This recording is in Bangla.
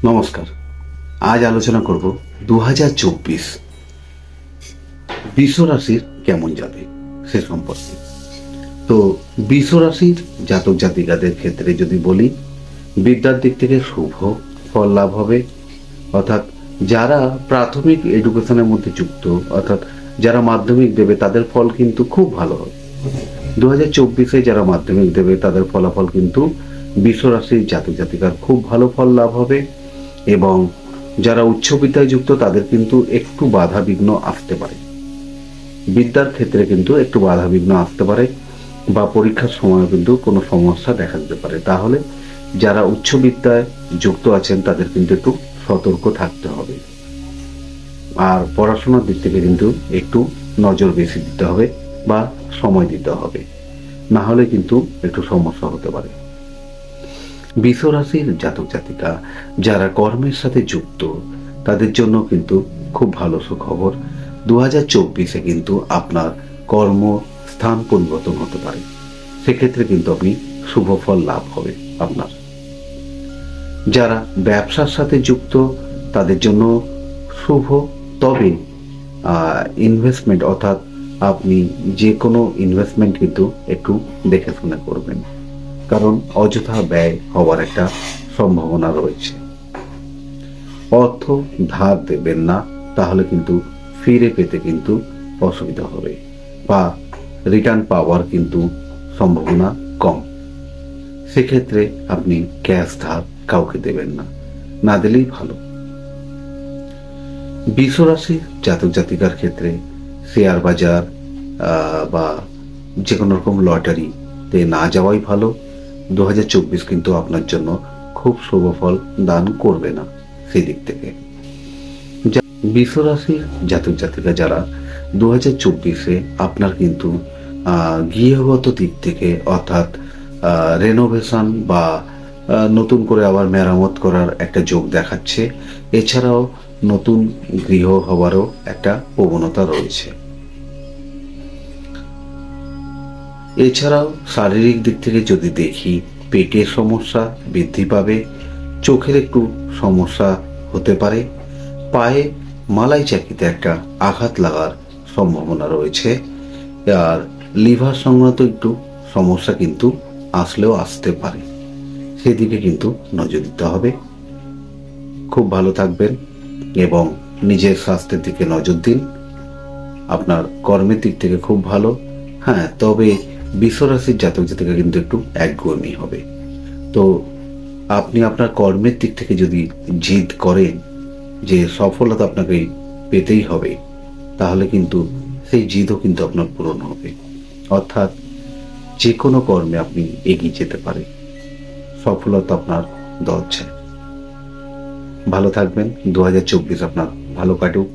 নমস্কার। আজ আলোচনা করব 2024 বৃষ রাশির কেমন যাবে সে সম্পর্কে। তো বৃষ রাশির জাতক জাতিকাদের ক্ষেত্রে যদি বলি, বিদ্যার দিক থেকে শুভ ফল লাভ হবে। অর্থাৎ যারা প্রাথমিক এডুকেশনের মধ্যে যুক্ত, অর্থাৎ যারা মাধ্যমিক দেবে তাদের ফল কিন্তু খুব ভালো হবে। 2024 যারা মাধ্যমিক দেবে তাদের ফলাফল কিন্তু বৃষ রাশির জাতক জাতিকার খুব ভালো ফল লাভ হবে। এবং যারা উচ্চ বিদ্যায় যুক্ত তাদের কিন্তু একটু বাধা বিঘ্ন আসতে পারে, বিদ্যার ক্ষেত্রে কিন্তু একটু বাধা বিঘ্ন আসতে পারে, বা পরীক্ষার সময় কিন্তু কোনো সমস্যা দেখা দিতে পারে। তাহলে যারা উচ্চ বিদ্যায় যুক্ত আছেন তাদের কিন্তু একটু সতর্ক থাকতে হবে, আর পড়াশোনার দিক থেকে কিন্তু একটু নজর বেশি দিতে হবে বা সময় দিতে হবে, না হলে কিন্তু একটু সমস্যা হতে পারে। বৃষ রাশির জাতক জাতিকা যারা কর্মের সাথে যুক্ত তাদের জন্য কিন্তু খুব ভালো সুখবর। 2024 কিন্তু আপনার কর্ম স্থান পরিবর্তন হতে পারে, সেক্ষেত্রে কিন্তু আপনি শুভ ফল লাভ হবে আপনার। যারা ব্যবসার সাথে যুক্ত তাদের জন্য শুভ, তবে ইনভেস্টমেন্ট অর্থাৎ আপনি যে কোনো ইনভেস্টমেন্ট কিন্তু একটু দেখে শুনে করবেন, কারণ অযথা ব্যয় হওয়ার একটা সম্ভাবনা রয়েছে। অর্থ ধার দেবেন না, তাহলে কিন্তু ফিরে পেতে কিন্তু অসুবিধা হবে, বা রিটার্ন পাওয়ার কিন্তু সম্ভাবনা কম। সেক্ষেত্রে আপনি ক্যাশ ধার কাউকে দেবেন না, না দিলেই ভালো। বৃষ রাশি জাতক জাতিকার ক্ষেত্রে শেয়ার বাজার বা যে কোনো রকম লটারিতে না যাওয়াই ভালো। 2024 কিন্তু আপনার জন্য খুব শুভ ফল দান করবে না সেই দিক থেকে। বৃষ রাশির জাতক জাতিকা যারা 2024 আপনার কিন্তু গৃহগত দিক থেকে, অর্থাৎ রেনোভেশন বা নতুন করে আবার মেরামত করার একটা যোগ দেখাচ্ছে। এছাড়াও নতুন গৃহ হওয়ারও একটা প্রবণতা রয়েছে। এছাড়াও শারীরিক দিক থেকে যদি দেখি, পেটের সমস্যা বৃদ্ধি পাবে, চোখের একটু সমস্যা হতে পারে, পায়ে মালাই চাকিতে একটা আঘাত লাগার সম্ভাবনা রয়েছে, আর লিভার সংক্রান্ত একটু সমস্যা কিন্তু আসলেও আসতে পারে, সেদিকে কিন্তু নজর দিতে হবে। খুব ভালো থাকবেন এবং নিজের স্বাস্থ্যের দিকে নজর দিন। আপনার কর্মের দিক থেকে খুব ভালো। হ্যাঁ, তবে বৃষ রাশির জাতক জাতিকা কিন্তু একটু একগুঁয়েমি হবে। তো আপনি আপনার কর্মের দিক থেকে যদি জিদ করেন যে সফলতা আপনাকে পেতেই হবে, তাহলে কিন্তু সেই জিদও কিন্তু আপনার পূরণ হবে। অর্থাৎ যে কোনো কর্মে আপনি এগিয়ে যেতে পারেন, সফলতা আপনার দরজায়। ভালো থাকবেন। 2024 আপনার ভালো কাটুক।